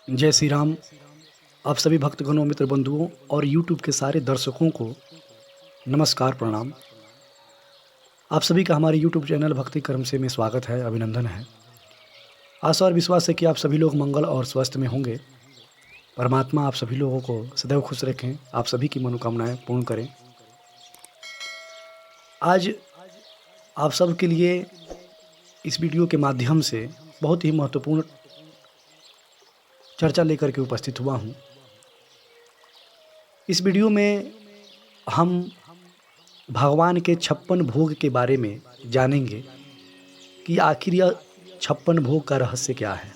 जय श्री राम। आप सभी भक्तगणों, मित्र बंधुओं और यूट्यूब के सारे दर्शकों को नमस्कार, प्रणाम। आप सभी का हमारे यूट्यूब चैनल भक्ति कर्म से में स्वागत है, अभिनंदन है। आशा और विश्वास है कि आप सभी लोग मंगल और स्वस्थ में होंगे। परमात्मा आप सभी लोगों को सदैव खुश रखें, आप सभी की मनोकामनाएं पूर्ण करें। आज आप सब के लिए इस वीडियो के माध्यम से बहुत ही महत्वपूर्ण चर्चा लेकर के उपस्थित हुआ हूँ। इस वीडियो में हम भगवान के 56 भोग के बारे में जानेंगे कि आखिर यह 56 भोग का रहस्य क्या है,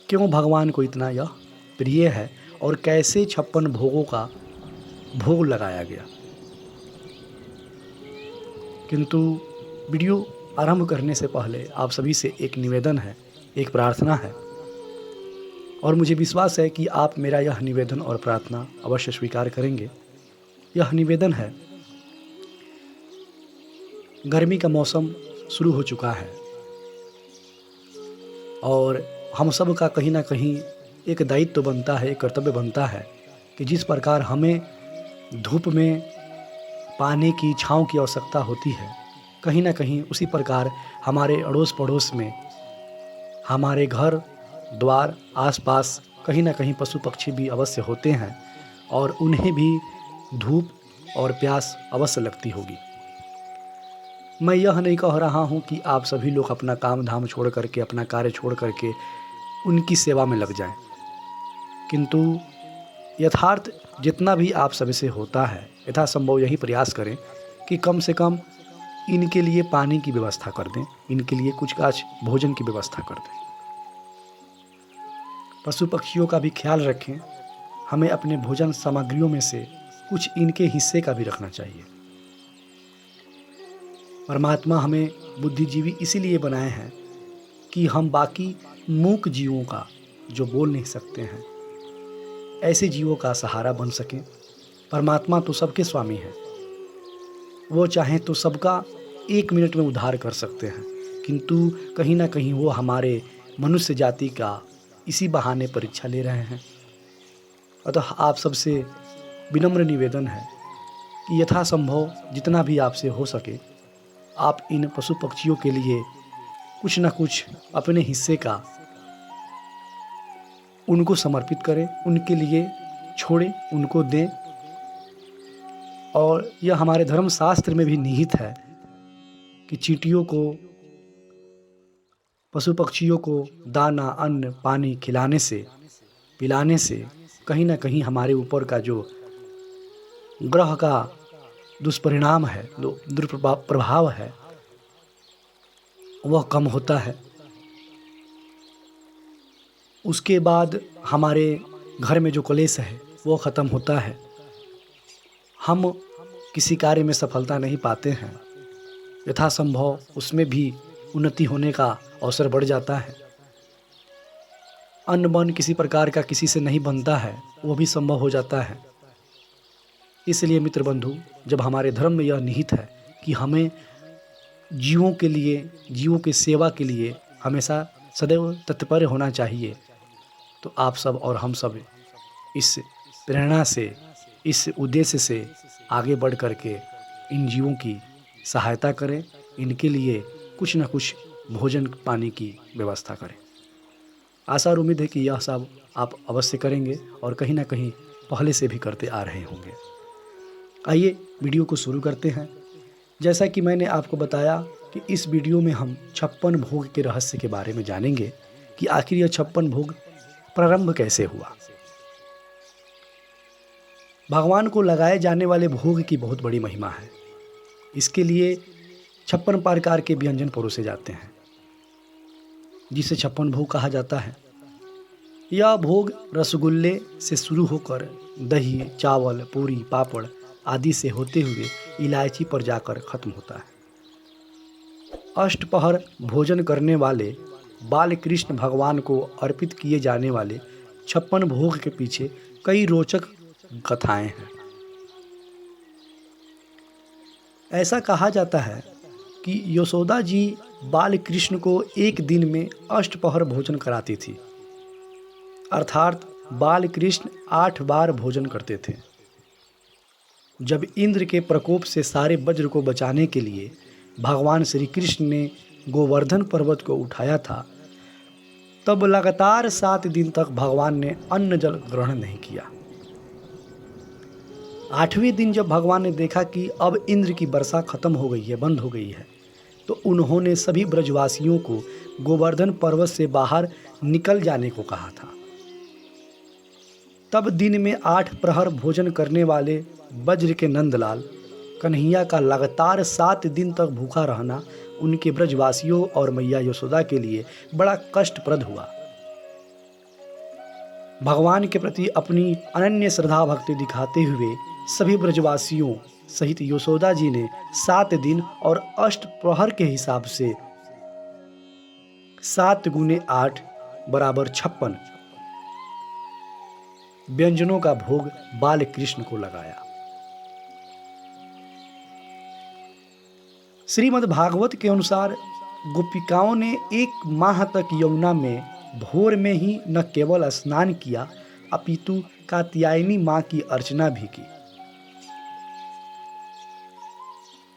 क्यों भगवान को इतना यह प्रिय है और कैसे 56 भोगों का भोग लगाया गया। किंतु वीडियो आरंभ करने से पहले आप सभी से एक निवेदन है, एक प्रार्थना है, और मुझे विश्वास है कि आप मेरा यह निवेदन और प्रार्थना अवश्य स्वीकार करेंगे। यह निवेदन है, गर्मी का मौसम शुरू हो चुका है और हम सब का कहीं ना कहीं एक दायित्व बनता है, एक कर्तव्य बनता है कि जिस प्रकार हमें धूप में पानी की छाँव की आवश्यकता होती है, कहीं ना कहीं उसी प्रकार हमारे अड़ोस पड़ोस में, हमारे घर द्वार आसपास कहीं ना कहीं पशु पक्षी भी अवश्य होते हैं और उन्हें भी धूप और प्यास अवश्य लगती होगी। मैं यह नहीं कह रहा हूँ कि आप सभी लोग अपना काम धाम छोड़ करके, अपना कार्य छोड़ करके उनकी सेवा में लग जाएं, किंतु यथार्थ जितना भी आप सभी से होता है, यथासंभव यही प्रयास करें कि कम से कम इनके लिए पानी की व्यवस्था कर दें, इनके लिए कुछ काछ भोजन की व्यवस्था कर दें। पशु पक्षियों का भी ख्याल रखें। हमें अपने भोजन सामग्रियों में से कुछ इनके हिस्से का भी रखना चाहिए। परमात्मा हमें बुद्धिजीवी इसीलिए बनाए हैं कि हम बाकी मूक जीवों का, जो बोल नहीं सकते हैं, ऐसे जीवों का सहारा बन सकें। परमात्मा तो सबके स्वामी हैं, वो चाहें तो सबका 1 मिनट में उद्धार कर सकते हैं, किंतु कहीं ना कहीं वो हमारे मनुष्य जाति का इसी बहाने परीक्षा ले रहे हैं। अतः आप सबसे विनम्र निवेदन है कि यथासंभव जितना भी आपसे हो सके, आप इन पशु पक्षियों के लिए कुछ न कुछ अपने हिस्से का उनको समर्पित करें, उनके लिए छोड़ें, उनको दें। और यह हमारे धर्म शास्त्र में भी निहित है कि चींटियों को, पशु पक्षियों को दाना, अन्न, पानी खिलाने से, पिलाने से कहीं ना कहीं हमारे ऊपर का जो ग्रह का दुष्परिणाम है, जो दुष्प्रभाव है, वह कम होता है। उसके बाद हमारे घर में जो क्लेश है वो ख़त्म होता है। हम किसी कार्य में सफलता नहीं पाते हैं, यथासंभव उसमें भी उन्नति होने का अवसर बढ़ जाता है। अन्न बन किसी प्रकार का किसी से नहीं बनता है, वो भी संभव हो जाता है। इसलिए मित्र बंधु, जब हमारे धर्म में यह निहित है कि हमें जीवों के लिए, जीवों की सेवा के लिए हमेशा सदैव तत्पर होना चाहिए, तो आप सब और हम सब इस प्रेरणा से, इस उद्देश्य से आगे बढ़ करके इन जीवों की सहायता करें, इनके लिए कुछ न कुछ भोजन पानी की व्यवस्था करें। आशा और उम्मीद है कि यह सब आप अवश्य करेंगे और कहीं ना कहीं पहले से भी करते आ रहे होंगे। आइए वीडियो को शुरू करते हैं। जैसा कि मैंने आपको बताया कि इस वीडियो में हम 56 भोग के रहस्य के बारे में जानेंगे कि आखिर यह 56 भोग प्रारंभ कैसे हुआ। भगवान को लगाए जाने वाले भोग की बहुत बड़ी महिमा है। इसके लिए 56 प्रकार के व्यंजन परोसे जाते हैं, जिसे 56 भोग कहा जाता है। यह भोग रसगुल्ले से शुरू होकर दही, चावल, पूरी, पापड़ आदि से होते हुए इलायची पर जाकर खत्म होता है। अष्टपहर भोजन करने वाले बाल कृष्ण भगवान को अर्पित किए जाने वाले 56 भोग के पीछे कई रोचक कथाएं हैं। ऐसा कहा जाता है कि यशोदा जी बाल कृष्ण को एक दिन में अष्टपहर भोजन कराती थी। अर्थात बाल कृष्ण 8 बार भोजन करते थे। जब इंद्र के प्रकोप से सारे वज्र को बचाने के लिए भगवान श्री कृष्ण ने गोवर्धन पर्वत को उठाया था, तब लगातार 7 दिन तक भगवान ने अन्न जल ग्रहण नहीं किया। 8वें दिन जब भगवान ने देखा कि अब इंद्र की वर्षा खत्म हो गई है, बंद हो गई है, तो उन्होंने सभी ब्रजवासियों को गोवर्धन पर्वत से बाहर निकल जाने को कहा था। तब दिन में 8 प्रहर भोजन करने वाले वज्र के नंदलाल कन्हैया का लगातार 7 दिन तक भूखा रहना उनके ब्रजवासियों और मैया यशोदा के लिए बड़ा कष्टप्रद हुआ। भगवान के प्रति अपनी अनन्य श्रद्धा भक्ति दिखाते हुए सभी ब्रजवासियों सहित यशोदा जी ने 7 दिन और 8 प्रहर के हिसाब से 7 गुने 8 बराबर 56 व्यंजनों का भोग बाल कृष्ण को लगाया। श्रीमद् भागवत के अनुसार गोपिकाओं ने 1 माह तक यमुना में भोर में ही न केवल स्नान किया, अपितु कात्यायनी मां की अर्चना भी की।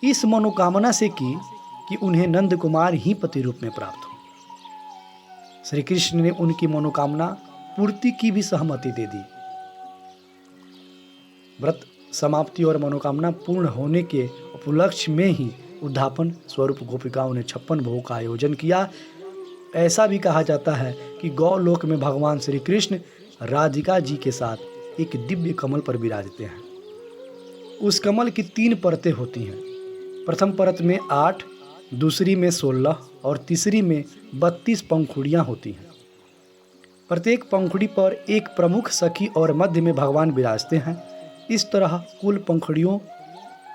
इस मनोकामना से की कि उन्हें नंद कुमार ही पति रूप में प्राप्त हो। श्री कृष्ण ने उनकी मनोकामना पूर्ति की भी सहमति दे दी। व्रत समाप्ति और मनोकामना पूर्ण होने के उपलक्ष्य में ही उद्यापन स्वरूप गोपिकाओं ने 56 भोग का आयोजन किया। ऐसा भी कहा जाता है कि गौलोक में भगवान श्री कृष्ण राधिका जी के साथ एक दिव्य कमल पर विराजते हैं। उस कमल की 3 परतें होती हैं। प्रथम परत में 8, दूसरी में 16 और तीसरी में 32 पंखुड़ियाँ होती हैं। प्रत्येक पंखुड़ी पर एक प्रमुख सखी और मध्य में भगवान विराजते हैं। इस तरह कुल पंखुड़ियों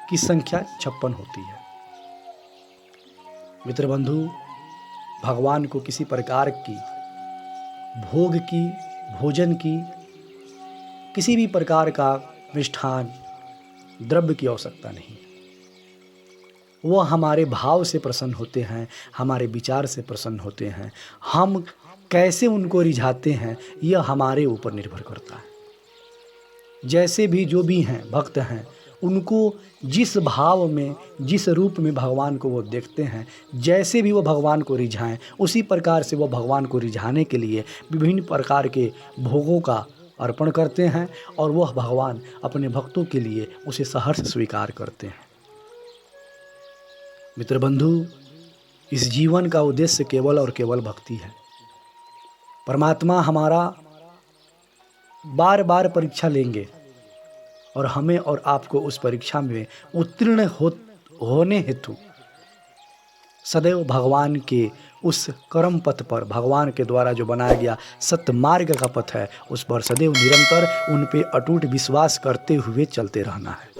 की संख्या 56 होती है। मित्र बंधु, भगवान को किसी प्रकार की भोग की, भोजन की, किसी भी प्रकार का मिष्ठान द्रव्य की आवश्यकता नहीं। वह हमारे भाव से प्रसन्न होते हैं, हमारे विचार से प्रसन्न होते हैं। हम कैसे उनको रिझाते हैं यह हमारे ऊपर निर्भर करता है। जैसे भी जो भी हैं भक्त हैं, उनको जिस भाव में, जिस रूप में भगवान को वो देखते हैं, जैसे भी वो भगवान को रिझाएं, उसी प्रकार से वो भगवान को रिझाने के लिए विभिन्न प्रकार के भोगों का अर्पण करते हैं और वह भगवान अपने भक्तों के लिए उसे सहर्ष स्वीकार करते हैं। मित्र बंधु, इस जीवन का उद्देश्य केवल और केवल भक्ति है। परमात्मा हमारा बार बार परीक्षा लेंगे और हमें और आपको उस परीक्षा में उत्तीर्ण होने हेतु सदैव भगवान के उस कर्म पथ पर, भगवान के द्वारा जो बनाया गया सत्य मार्ग का पथ है, उस पर सदैव निरंतर उन पे अटूट विश्वास करते हुए चलते रहना है।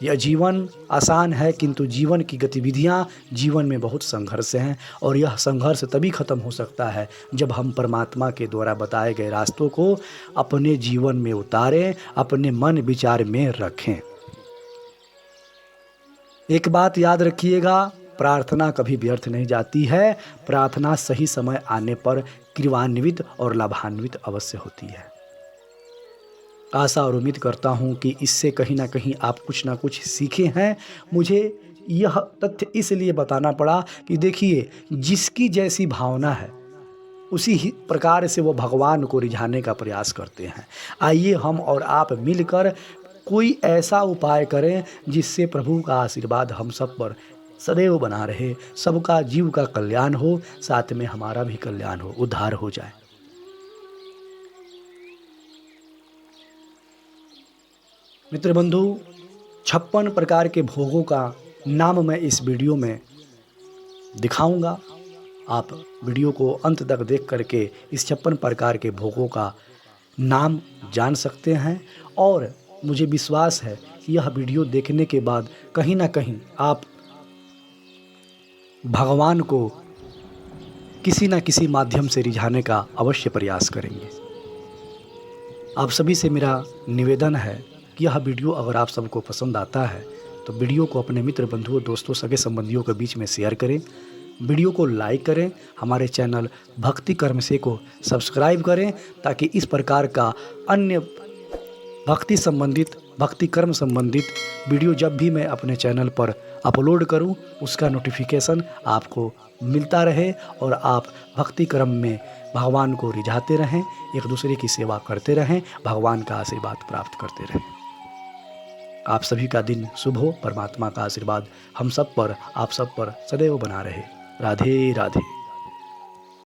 यह जीवन आसान है, किंतु जीवन की गतिविधियां जीवन में बहुत संघर्ष हैं और यह संघर्ष तभी खत्म हो सकता है जब हम परमात्मा के द्वारा बताए गए रास्तों को अपने जीवन में उतारें, अपने मन विचार में रखें। एक बात याद रखिएगा, प्रार्थना कभी व्यर्थ नहीं जाती है। प्रार्थना सही समय आने पर कृपान्वित और लाभान्वित अवश्य होती है। आशा और उम्मीद करता हूँ कि इससे कहीं ना कहीं आप कुछ ना कुछ सीखे हैं। मुझे यह तथ्य इसलिए बताना पड़ा कि देखिए, जिसकी जैसी भावना है उसी ही प्रकार से वो भगवान को रिझाने का प्रयास करते हैं। आइए हम और आप मिलकर कोई ऐसा उपाय करें जिससे प्रभु का आशीर्वाद हम सब पर सदैव बना रहे, सबका जीव का कल्याण हो, साथ में हमारा भी कल्याण हो, उद्धार हो जाए। मित्र बंधु, 56 प्रकार के भोगों का नाम मैं इस वीडियो में दिखाऊंगा। आप वीडियो को अंत तक देख करके इस 56 प्रकार के भोगों का नाम जान सकते हैं और मुझे विश्वास है कि यह वीडियो देखने के बाद कहीं ना कहीं आप भगवान को किसी न किसी माध्यम से रिझाने का अवश्य प्रयास करेंगे। आप सभी से मेरा निवेदन है कि यह वीडियो अगर आप सबको पसंद आता है तो वीडियो को अपने मित्र, बंधुओं, दोस्तों, सगे संबंधियों के बीच में शेयर करें वीडियो को लाइक करें, हमारे चैनल भक्ति कर्म से को सब्सक्राइब करें, ताकि इस प्रकार का अन्य भक्ति संबंधित, भक्ति कर्म संबंधित वीडियो जब भी मैं अपने चैनल पर अपलोड करूं, उसका नोटिफिकेशन आपको मिलता रहे और आप भक्ति कर्म में भगवान को रिझाते रहें, एक दूसरे की सेवा करते रहें, भगवान का आशीर्वाद प्राप्त करते रहें। आप सभी का दिन शुभ हो। परमात्मा का आशीर्वाद हम सब पर, आप सब पर सदैव बना रहे। राधे राधे।